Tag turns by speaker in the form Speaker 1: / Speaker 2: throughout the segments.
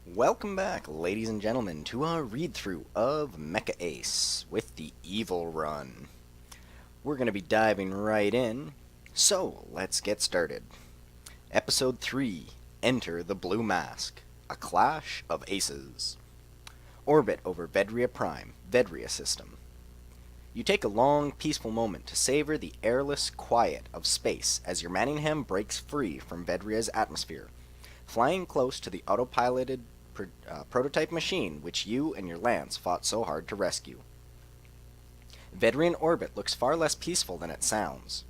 Speaker 1: Welcome back, ladies and gentlemen, to our read-through of Mecha Ace with the Evil Run. We're going to be diving right in, so let's get started. Episode 3, Enter the Blue Masque, A Clash of Aces. Orbit over Vedria Prime, Vedria System. You take a long, peaceful moment to savor the airless quiet of space as your Manningham breaks free from Vedria's atmosphere, flying close to the autopiloted prototype machine which you and your Lance fought so hard to rescue. Vedrian orbit looks far less peaceful than it sounds.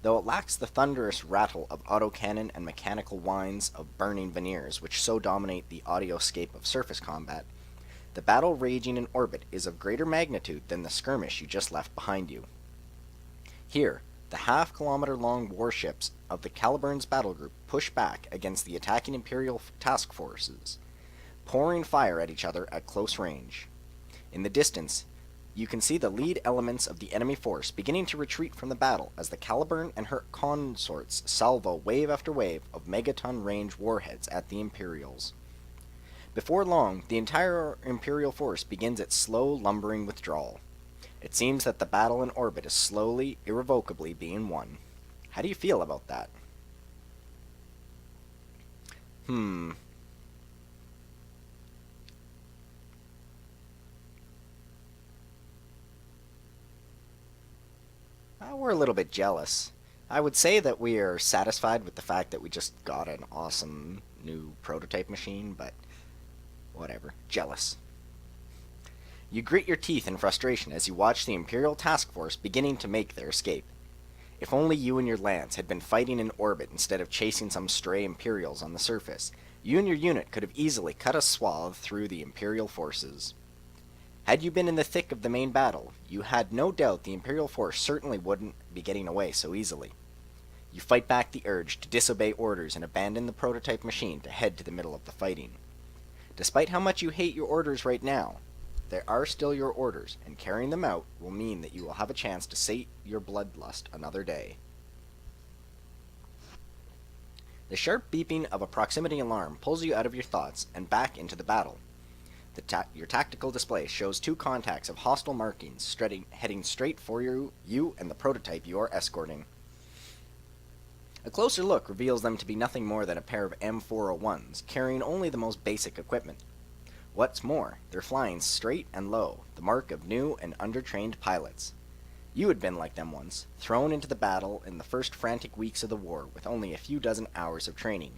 Speaker 1: Though it lacks the thunderous rattle of autocannon and mechanical whines of burning veneers which so dominate the audioscape of surface combat, the battle raging in orbit is of greater magnitude than the skirmish you just left behind you. Here, the half-kilometer-long warships of the Caliburn's battle group push back against the attacking Imperial task forces, pouring fire at each other at close range. In the distance, you can see the lead elements of the enemy force beginning to retreat from the battle as the Caliburn and her consorts salvo wave after wave of megaton range warheads at the Imperials. Before long, the entire Imperial force begins its slow, lumbering withdrawal. It seems that the battle in orbit is slowly, irrevocably being won. How do you feel about that? We're a little bit jealous. I would say that we are satisfied with the fact that we just got an awesome new prototype machine, but whatever. Jealous. You grit your teeth in frustration as you watch the Imperial task force beginning to make their escape. If only you and your Lance had been fighting in orbit instead of chasing some stray Imperials on the surface, you and your unit could have easily cut a swath through the Imperial forces. Had you been in the thick of the main battle, you had no doubt the Imperial force certainly wouldn't be getting away so easily. You fight back the urge to disobey orders and abandon the prototype machine to head to the middle of the fighting. Despite how much you hate your orders right now, they are still your orders, and carrying them out will mean that you will have a chance to sate your bloodlust another day. The sharp beeping of a proximity alarm pulls you out of your thoughts and back into the battle. Your tactical display shows two contacts of hostile markings heading straight for you and the prototype you are escorting. A closer look reveals them to be nothing more than a pair of M401s, carrying only the most basic equipment. What's more, they're flying straight and low, the mark of new and undertrained pilots. You had been like them once, thrown into the battle in the first frantic weeks of the war with only a few dozen hours of training.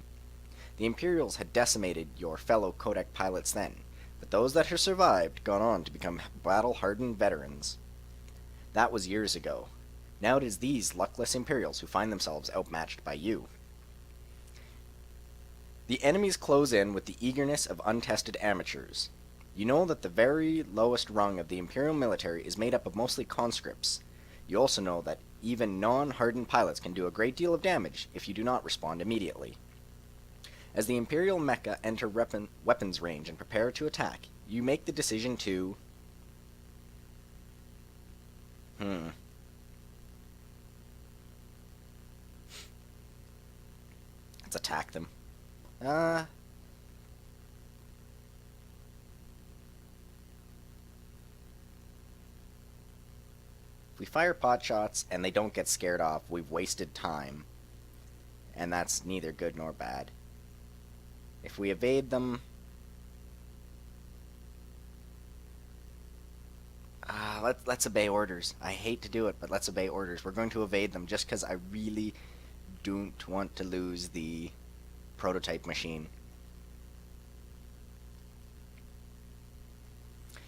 Speaker 1: The Imperials had decimated your fellow Codec pilots then, but those that have survived gone on to become battle-hardened veterans. That was years ago. Now it is these luckless Imperials who find themselves outmatched by you. The enemies close in with the eagerness of untested amateurs. You know that the very lowest rung of the Imperial military is made up of mostly conscripts. You also know that even non-hardened pilots can do a great deal of damage if you do not respond immediately. As the Imperial Mecha enter weapons range and prepare to attack, you make the decision to... Let's attack them. If we fire pot shots and they don't get scared off, we've wasted time. And that's neither good nor bad. If we evade them... let's obey orders. I hate to do it, but let's obey orders. We're going to evade them just because I really don't want to lose the prototype machine.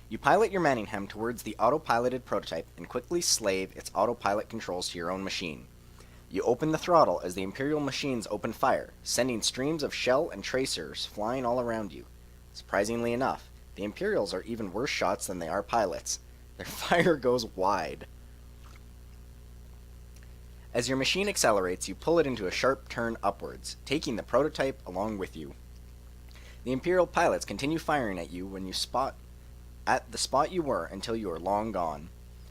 Speaker 1: You pilot your Manningham towards the autopiloted prototype and quickly slave its autopilot controls to your own machine. You open the throttle as the Imperial machines open fire, sending streams of shell and tracers flying all around you. Surprisingly enough, the Imperials are even worse shots than they are pilots. Their fire goes wide. As your machine accelerates, you pull it into a sharp turn upwards, taking the prototype along with you. The Imperial pilots continue firing at you when you at the spot you were until you are long gone.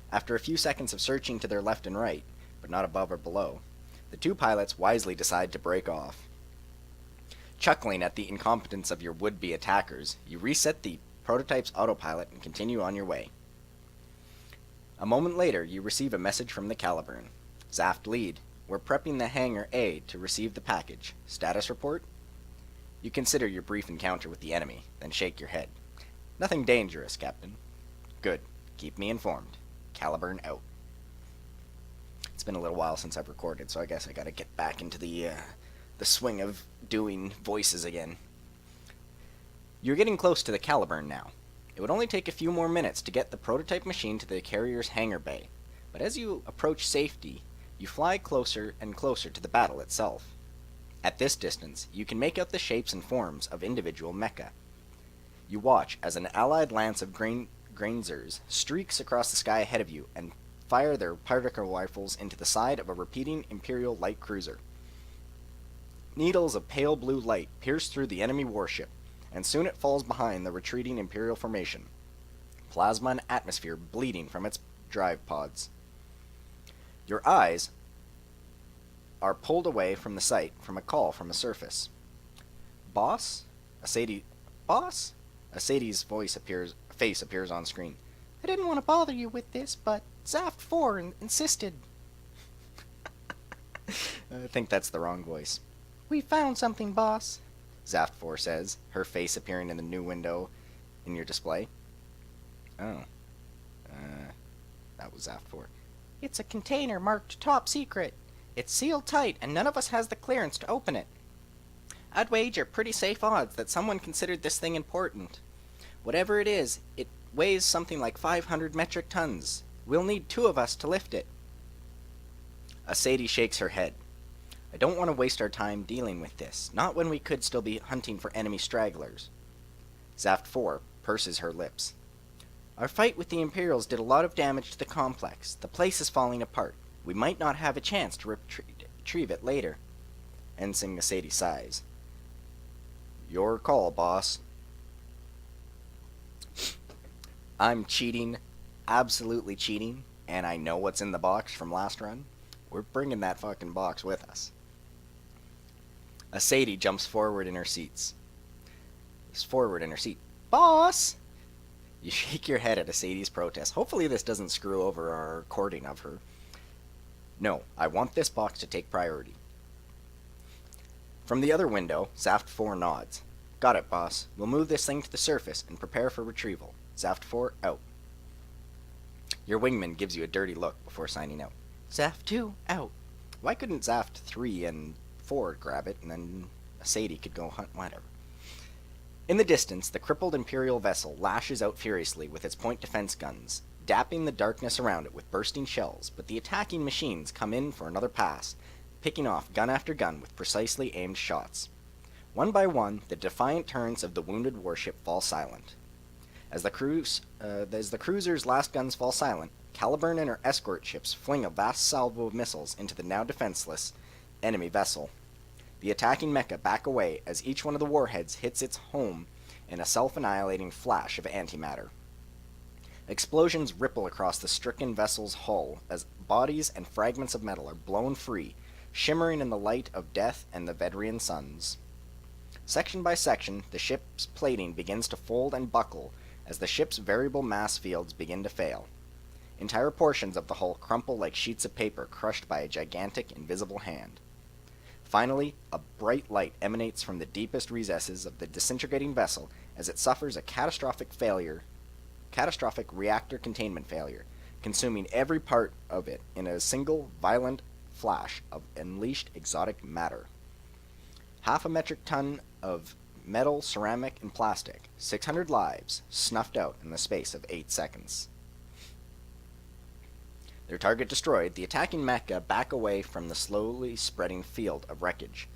Speaker 1: After a few seconds of searching to their left and right, but not above or below, the two pilots wisely decide to break off. Chuckling at the incompetence of your would-be attackers, you reset the prototype's autopilot and continue on your way. A moment later, you receive a message from the Caliburn. Zaft lead. We're prepping the Hangar A to receive the package. Status report? You consider your brief encounter with the enemy, then shake your head. Nothing dangerous, Captain. Good. Keep me informed. Caliburn out. It's been a little while since I've recorded, so I guess I gotta get back into the swing of doing voices again. You're getting close to the Caliburn now. It would only take a few more minutes to get the prototype machine to the carrier's hangar bay, but as you approach safety, you fly closer and closer to the battle itself. At this distance, you can make out the shapes and forms of individual mecha. You watch as an allied lance of Grainzers streaks across the sky ahead of you and fire their particle rifles into the side of a repeating Imperial light cruiser. Needles of pale blue light pierce through the enemy warship, and soon it falls behind the retreating Imperial formation, plasma and atmosphere bleeding from its drive pods. Your eyes are pulled away from the sight from a call from the surface. Boss? Boss? Sadie's face appears on screen. I didn't want to bother you with this, but Zaft 4 insisted. I think that's the wrong voice. We found something, boss, Zaft 4 says, her face appearing in the new window in your display. Oh. That was Zaft 4. It's a container marked top secret. It's sealed tight, and none of us has the clearance to open it. I'd wager pretty safe odds that someone considered this thing important. Whatever it is, it weighs something like 500 metric tons. We'll need 2 of us to lift it. Sadie shakes her head. I don't want to waste our time dealing with this, not when we could still be hunting for enemy stragglers. Zaft 4 purses her lips. Our fight with the Imperials did a lot of damage to the complex. The place is falling apart. We might not have a chance to retrieve it later. Ensign Sadie sighs. Your call, boss. I'm cheating, absolutely cheating, and I know what's in the box from last run. We're bringing that fucking box with us. Sadie jumps forward in her seat. Boss! You shake your head at Sadie's protest. Hopefully this doesn't screw over our recording of her. No, I want this box to take priority. From the other window, Zaft 4 nods. Got it, boss. We'll move this thing to the surface and prepare for retrieval. Zaft 4 out. Your wingman gives you a dirty look before signing out. Zaft 2 out. Why couldn't Zaft 3 and 4 grab it, and then Sadie could go hunt whatever? In the distance, the crippled Imperial vessel lashes out furiously with its point defense guns, dapping the darkness around it with bursting shells, but the attacking machines come in for another pass, picking off gun after gun with precisely aimed shots. One by one, the defiant turrets of the wounded warship fall silent. As the cruiser's last guns fall silent, Caliburn and her escort ships fling a vast salvo of missiles into the now defenseless enemy vessel. The attacking mecha back away as each one of the warheads hits its home in a self-annihilating flash of antimatter. Explosions ripple across the stricken vessel's hull as bodies and fragments of metal are blown free, shimmering in the light of death and the Vedrian suns. Section by section, the ship's plating begins to fold and buckle as the ship's variable mass fields begin to fail. Entire portions of the hull crumple like sheets of paper crushed by a gigantic, invisible hand. Finally, a bright light emanates from the deepest recesses of the disintegrating vessel as it suffers a catastrophic reactor containment failure, consuming every part of it in a single, violent flash of unleashed exotic matter. 0.5 metric ton of metal, ceramic, and plastic, 600 lives, snuffed out in the space of 8 seconds. Their target destroyed, the attacking mecha back away from the slowly spreading field of wreckage.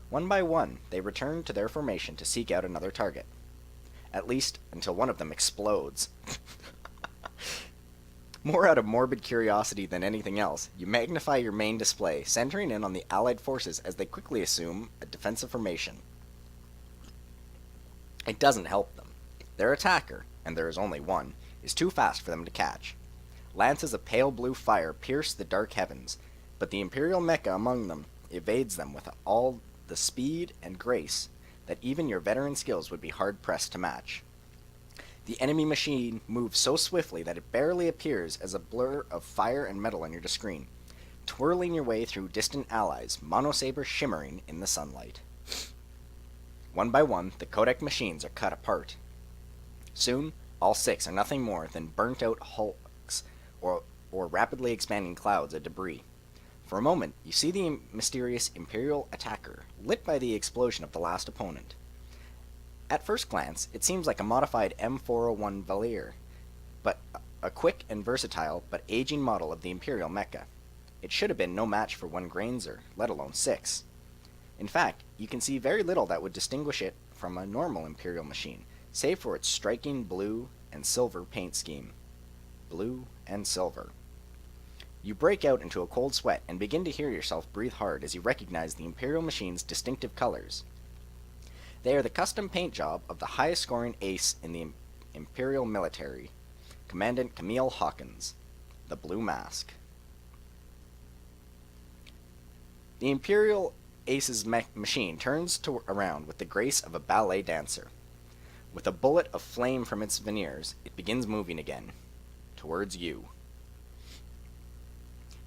Speaker 1: One by one, they return to their formation to seek out another target. At least, until one of them explodes. More out of morbid curiosity than anything else, you magnify your main display, centering in on the Allied forces as they quickly assume a defensive formation. It doesn't help them. Their attacker, and there is only one, is too fast for them to catch. Lances of pale blue fire pierce the dark heavens, but the Imperial mecha among them evades them with all the speed and grace that even your veteran skills would be hard-pressed to match. The enemy machine moves so swiftly that it barely appears as a blur of fire and metal on your screen, twirling your way through distant allies, monosaber shimmering in the sunlight. One by one, the codec machines are cut apart. Soon, all 6 are nothing more than burnt-out hulks or rapidly expanding clouds of debris. For a moment, you see the mysterious Imperial attacker, lit by the explosion of the last opponent. At first glance, it seems like a modified M401 Valier, but a quick and versatile but aging model of the Imperial Mecha. It should have been no match for 1 Grainzer, let alone 6. In fact, you can see very little that would distinguish it from a normal Imperial machine, save for its striking blue and silver paint scheme. Blue and silver. You break out into a cold sweat and begin to hear yourself breathe hard as you recognize the Imperial machine's distinctive colors. They are the custom paint job of the highest scoring ace in the Imperial military, Commandant Camille Hawkins, the Blue Masque. The Imperial Ace's machine turns around with the grace of a ballet dancer. With a bullet of flame from its veneers, it begins moving again, towards you.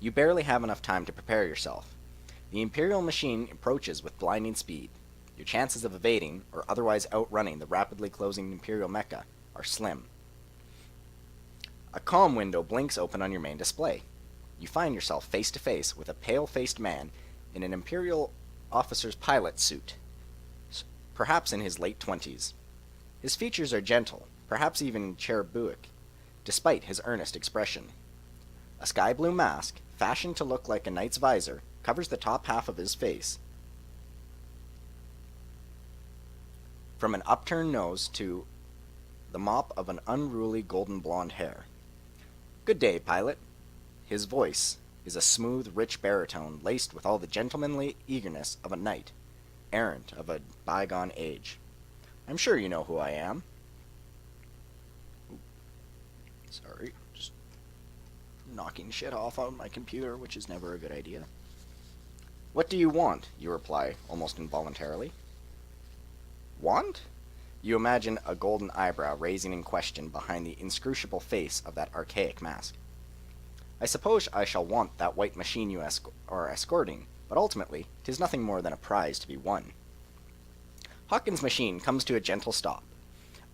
Speaker 1: You barely have enough time to prepare yourself. The Imperial machine approaches with blinding speed. Your chances of evading, or otherwise outrunning the rapidly closing Imperial Mecha, are slim. A comm window blinks open on your main display. You find yourself face to face with a pale-faced man in an Imperial officer's pilot suit, perhaps in his late 20s. His features are gentle, perhaps even cherubic, despite his earnest expression. A sky blue mask, fashioned to look like a knight's visor, covers the top half of his face. From an upturned nose to the mop of an unruly golden blonde hair. "Good day, pilot." His voice is a smooth, rich baritone laced with all the gentlemanly eagerness of a knight, errant of a bygone age. "I'm sure you know who I am." Sorry, just knocking shit off on my computer, which is never a good idea. "What do you want?" you reply, almost involuntarily. "Want?" You imagine a golden eyebrow raising in question behind the inscrutable face of that archaic mask. "I suppose I shall want that white machine you are escorting, but ultimately, 'tis nothing more than a prize to be won." Hawkins' machine comes to a gentle stop,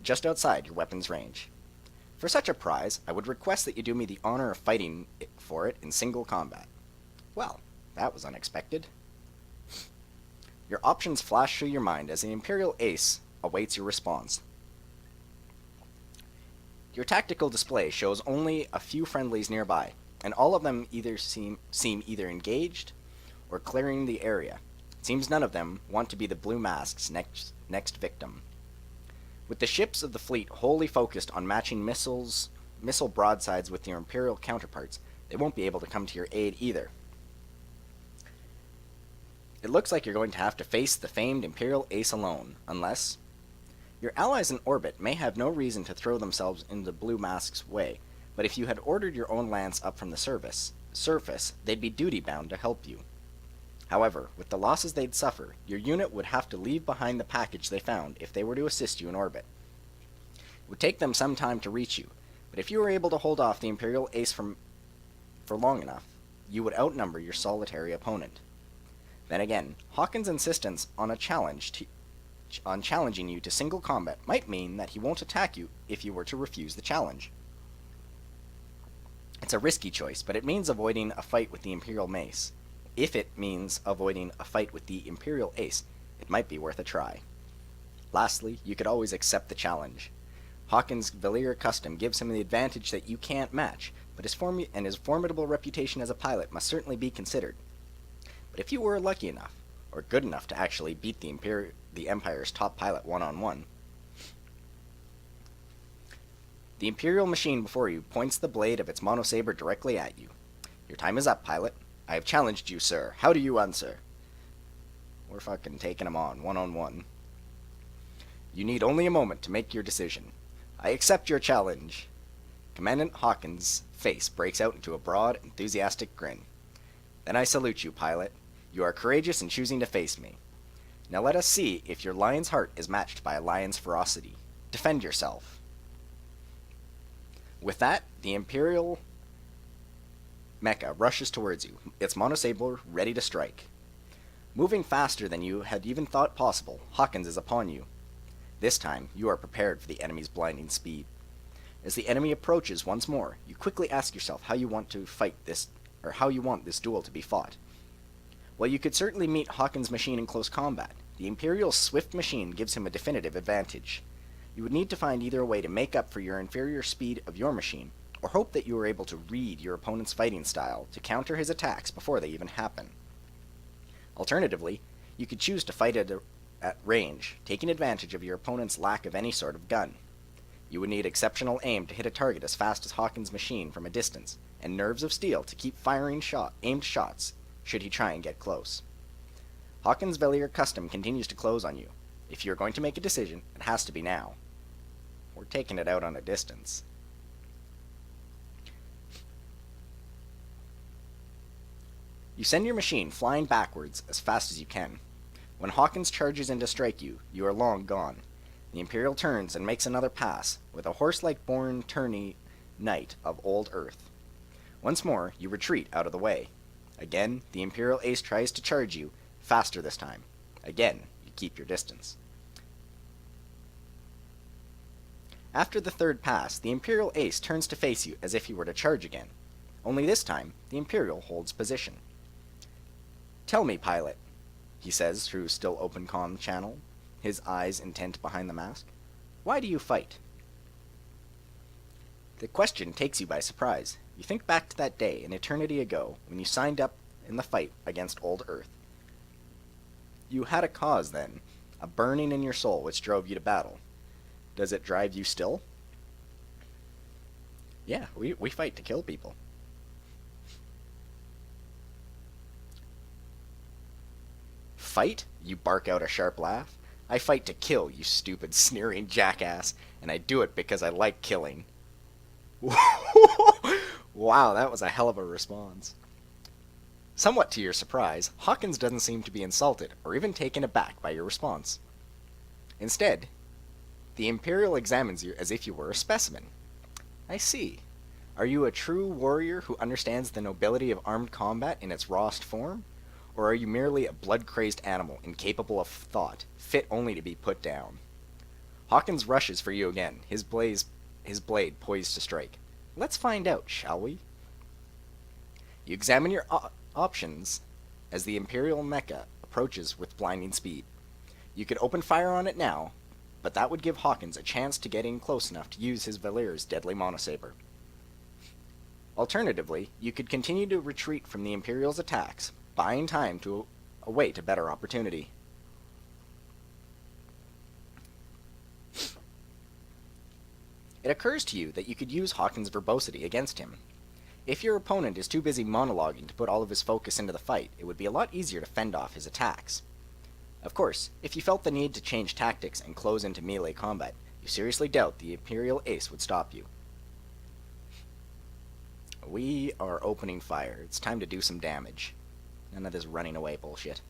Speaker 1: just outside your weapon's range. "For such a prize, I would request that you do me the honor of fighting for it in single combat." Well, that was unexpected. Your options flash through your mind as the Imperial Ace awaits your response. Your tactical display shows only a few friendlies nearby, and all of them either seem either engaged or clearing the area. It seems none of them want to be the Blue Masque's next victim. With the ships of the fleet wholly focused on matching missile broadsides with their Imperial counterparts, they won't be able to come to your aid either. It looks like you're going to have to face the famed Imperial Ace alone, unless your allies in orbit may have no reason to throw themselves into Blue Masque's way, but if you had ordered your own lance up from the surface, they'd be duty-bound to help you. However, with the losses they'd suffer, your unit would have to leave behind the package they found if they were to assist you in orbit. It would take them some time to reach you, but if you were able to hold off the Imperial Ace for long enough, you would outnumber your solitary opponent. Then again, Hawkins' insistence on challenging you to single combat might mean that he won't attack you if you were to refuse the challenge. It's a risky choice, but it means avoiding a fight with the Imperial Mace. If it means avoiding a fight with the Imperial Ace, it might be worth a try. Lastly, you could always accept the challenge. Hawkins' Valier custom gives him the advantage that you can't match, but his formidable reputation as a pilot must certainly be considered. But if you were lucky enough, or good enough to actually beat the Empire's top pilot one-on-one, the Imperial machine before you points the blade of its monosaber directly at you. "Your time is up, pilot. I have challenged you, sir. How do you answer?" We're fucking taking him on, one-on-one. "You need only a moment to make your decision." "I accept your challenge." Commandant Hawkins' face breaks out into a broad, enthusiastic grin. "Then I salute you, pilot. You are courageous in choosing to face me. Now let us see if your lion's heart is matched by a lion's ferocity. Defend yourself. With that, the Imperial Mecha rushes towards you, its monosaber ready to strike. Moving faster than you had even thought possible, Hawkins is upon you. This time, you are prepared for the enemy's blinding speed. As the enemy approaches once more, you quickly ask yourself how you want to fight this, or how you want this duel to be fought. While you could certainly meet Hawkins' machine in close combat, the Imperial's swift machine gives him a definitive advantage. You would need to find either a way to make up for your inferior speed of your machine, or hope that you are able to read your opponent's fighting style to counter his attacks before they even happen. Alternatively, you could choose to fight at range, taking advantage of your opponent's lack of any sort of gun. You would need exceptional aim to hit a target as fast as Hawkins' machine from a distance, and nerves of steel to keep firing aimed shots should he try and get close. Hawkins' Valier Custom continues to close on you. If you're going to make a decision, it has to be now. We're taking it out on a distance. You send your machine flying backwards as fast as you can. When Hawkins charges in to strike you, you are long gone. The Imperial turns and makes another pass, with a horse-like born tourney knight of old Earth. Once more, you retreat out of the way. Again, the Imperial Ace tries to charge you, faster this time. Again, you keep your distance. After the third pass, the Imperial Ace turns to face you as if he were to charge again. Only this time, the Imperial holds position. "Tell me, pilot," he says through still open comm channel, his eyes intent behind the mask. "Why do you fight?" The question takes you by surprise. You think back to that day, an eternity ago, when you signed up in the fight against old Earth. You had a cause then, a burning in your soul which drove you to battle. Does it drive you still? Yeah, we fight to kill people. Fight? You bark out a sharp laugh. I fight to kill, you stupid, sneering jackass, and I do it because I like killing. Wow, that was a hell of a response. Somewhat to your surprise, Hawkins doesn't seem to be insulted or even taken aback by your response. Instead, the Imperial examines you as if you were a specimen. I see. Are you a true warrior who understands the nobility of armed combat in its rawest form? Or are you merely a blood-crazed animal incapable of thought, fit only to be put down? Hawkins rushes for you again, his blade poised to strike. Let's find out, shall we? You examine your options as the Imperial Mecha approaches with blinding speed. You could open fire on it now, but that would give Hawkins a chance to get in close enough to use his Valier's deadly monosaber. Alternatively, you could continue to retreat from the Imperial's attacks, buying time to await a better opportunity. It occurs to you that you could use Hawkins' verbosity against him. If your opponent is too busy monologuing to put all of his focus into the fight, it would be a lot easier to fend off his attacks. Of course, if you felt the need to change tactics and close into melee combat, you seriously doubt the Imperial Ace would stop you. We are opening fire. It's time to do some damage. None of this running away bullshit.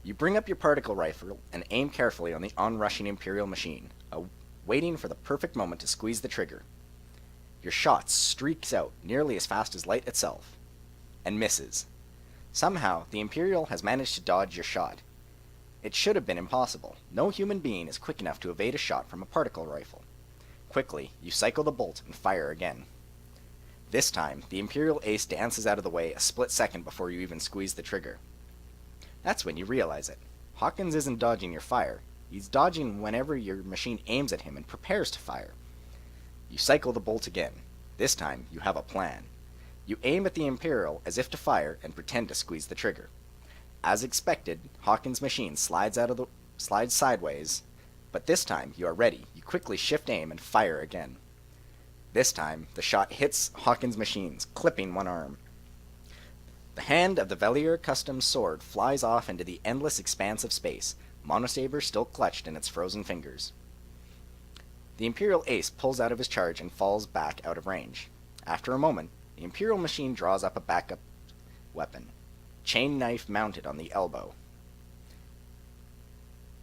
Speaker 1: You bring up your particle rifle and aim carefully on the onrushing Imperial machine, waiting for the perfect moment to squeeze the trigger. Your shot streaks out nearly as fast as light itself, and misses. Somehow, the Imperial has managed to dodge your shot. It should have been impossible. No human being is quick enough to evade a shot from a particle rifle. Quickly, you cycle the bolt and fire again. This time, the Imperial Ace dances out of the way a split second before you even squeeze the trigger. That's when you realize it. Hawkins isn't dodging your fire. He's dodging whenever your machine aims at him and prepares to fire. You cycle the bolt again. This time, you have a plan. You aim at the Imperial as if to fire and pretend to squeeze the trigger. As expected, Hawkins' machine slides sideways, but this time you are ready. You quickly shift aim and fire again. This time, the shot hits Hawkins' machines, clipping one arm. The hand of the Valier Custom sword flies off into the endless expanse of space, monosaber still clutched in its frozen fingers. The Imperial Ace pulls out of his charge and falls back out of range. After a moment, the Imperial machine draws up a backup weapon, chain knife mounted on the elbow.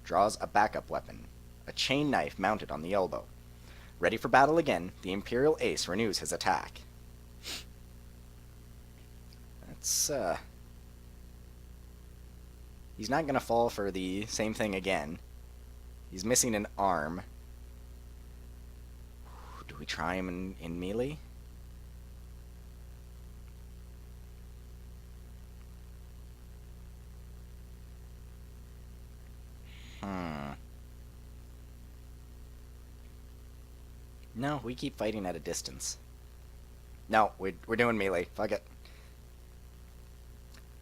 Speaker 1: draws a backup weapon, a chain knife mounted on the elbow. Ready for battle again, the Imperial Ace renews his attack. That's, he's not gonna fall for the same thing again. He's missing an arm. Do we try him in melee? No, we keep fighting at a distance. No, we're doing melee. Fuck it.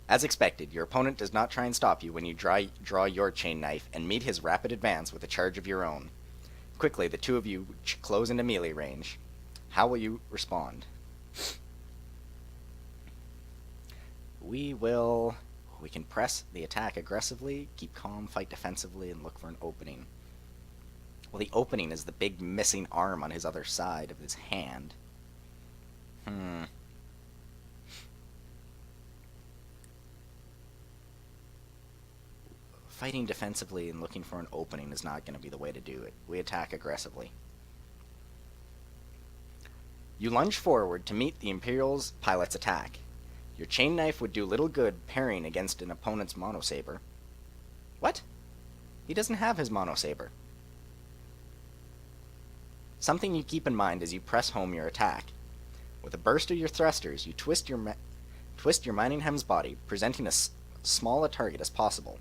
Speaker 1: As expected, your opponent does not try and stop you when you draw your chain knife and meet his rapid advance with a charge of your own. Quickly, the two of you close into melee range. How will you respond? We can press the attack aggressively, keep calm, fight defensively, and look for an opening. Well, the opening is the big missing arm on his other side of his hand. Fighting defensively and looking for an opening is not going to be the way to do it. We attack aggressively. You lunge forward to meet the Imperial's pilot's attack. Your chain knife would do little good parrying against an opponent's monosaber. What? He doesn't have his monosaber. Something you keep in mind as you press home your attack. With a burst of your thrusters, you twist your mining hem's body, presenting as small a target as possible.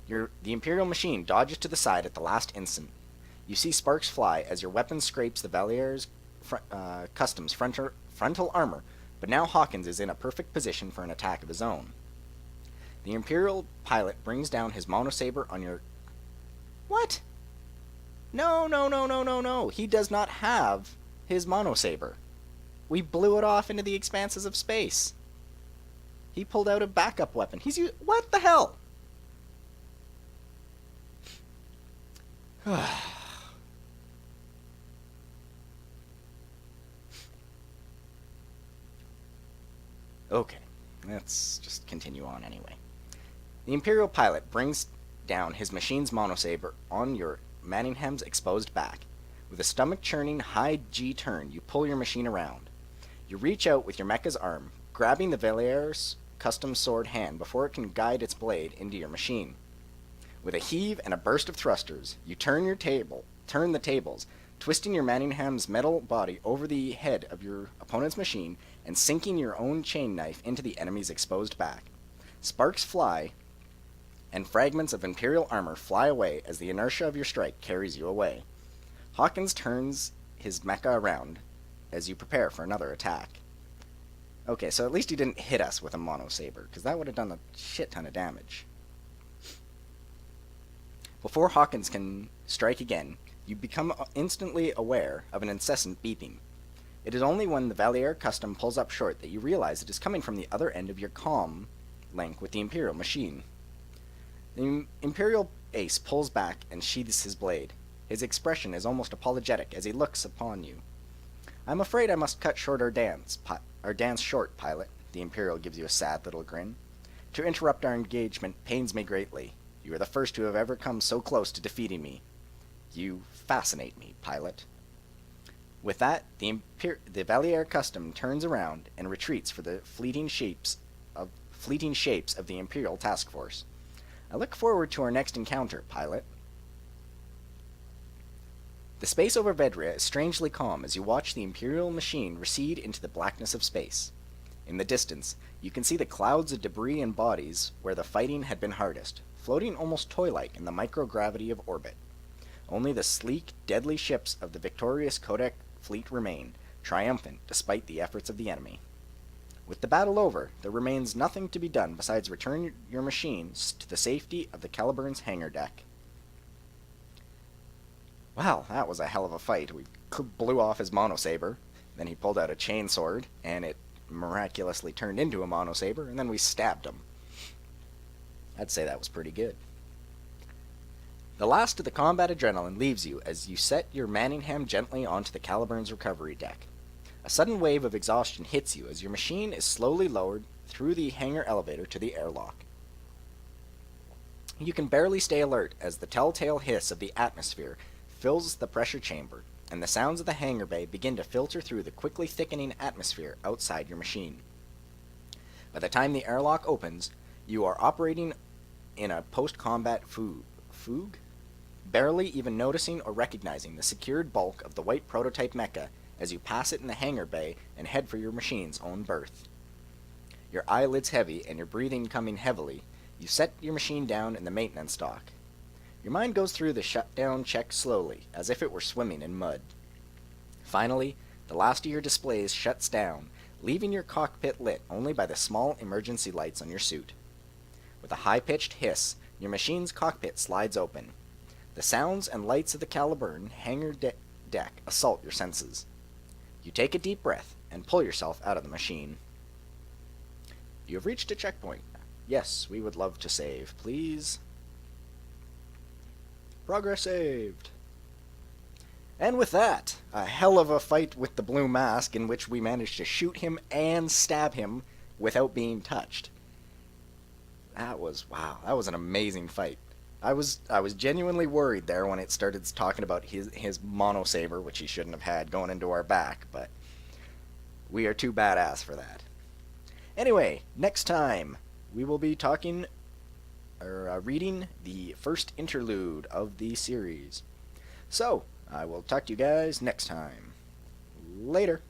Speaker 1: The Imperial machine dodges to the side at the last instant. You see sparks fly as your weapon scrapes the Valier's customs frontal armor, but now Hawkins is in a perfect position for an attack of his own. The Imperial pilot brings down his monosaber on your... What? No. He does not have his monosaber. We blew it off into the expanses of space. He pulled out a backup weapon. What the hell? Okay, let's just continue on anyway. The Imperial pilot brings down his machine's monosaber on your Manningham's exposed back. With a stomach-churning high G turn, you pull your machine around. You reach out with your mecha's arm, grabbing the Valier's custom sword hand before it can guide its blade into your machine. With a heave and a burst of thrusters, you turn the tables, twisting your Manningham's metal body over the head of your opponent's machine and sinking your own chain knife into the enemy's exposed back. Sparks fly, and fragments of Imperial armor fly away as the inertia of your strike carries you away. Hawkins turns his mecha around as you prepare for another attack. Okay, so at least he didn't hit us with a monosaber, because that would have done a shit ton of damage. Before Hawkins can strike again, you become instantly aware of an incessant beeping. It is only when the Valier custom pulls up short that you realize it is coming from the other end of your comm link with the Imperial machine. The Imperial Ace pulls back and sheathes his blade. His expression is almost apologetic as he looks upon you. I'm afraid I must cut short our dance short, pilot. The Imperial gives you a sad little grin. To interrupt our engagement pains me greatly. You are the first who have ever come so close to defeating me. You fascinate me, pilot. With that, the Valier custom turns around and retreats for the fleeting shapes of the Imperial task force. I look forward to our next encounter, pilot. The space over Vedria is strangely calm as you watch the Imperial machine recede into the blackness of space. In the distance, you can see the clouds of debris and bodies where the fighting had been hardest, floating almost toy-like in the microgravity of orbit. Only the sleek, deadly ships of the victorious Kodak fleet remain, triumphant despite the efforts of the enemy. With the battle over, there remains nothing to be done besides return your machines to the safety of the Caliburn's hangar deck. Wow, that was a hell of a fight. We blew off his monosaber, then he pulled out a chainsword, and it miraculously turned into a monosaber, and then we stabbed him. I'd say that was pretty good. The last of the combat adrenaline leaves you as you set your Manningham gently onto the Caliburn's recovery deck. A sudden wave of exhaustion hits you as your machine is slowly lowered through the hangar elevator to the airlock. You can barely stay alert as the telltale hiss of the atmosphere fills the pressure chamber, and the sounds of the hangar bay begin to filter through the quickly thickening atmosphere outside your machine. By the time the airlock opens, you are operating in a post-combat fugue? Barely even noticing or recognizing the secured bulk of the white prototype mecha as you pass it in the hangar bay and head for your machine's own berth. Your eyelids heavy and your breathing coming heavily, you set your machine down in the maintenance dock. Your mind goes through the shutdown check slowly, as if it were swimming in mud. Finally, the last of your displays shuts down, leaving your cockpit lit only by the small emergency lights on your suit. With a high-pitched hiss, your machine's cockpit slides open. The sounds and lights of the Caliburn hangar deck assault your senses. You take a deep breath and pull yourself out of the machine. You have reached a checkpoint. Yes, we would love to save, please. Progress saved. And with that, a hell of a fight with the Blue Masque in which we managed to shoot him and stab him without being touched. That was an amazing fight. I was genuinely worried there when it started talking about his mono saber, which he shouldn't have had, going into our back, but we are too badass for that. Anyway, next time we will be reading the first interlude of the series. So, I will talk to you guys next time. Later.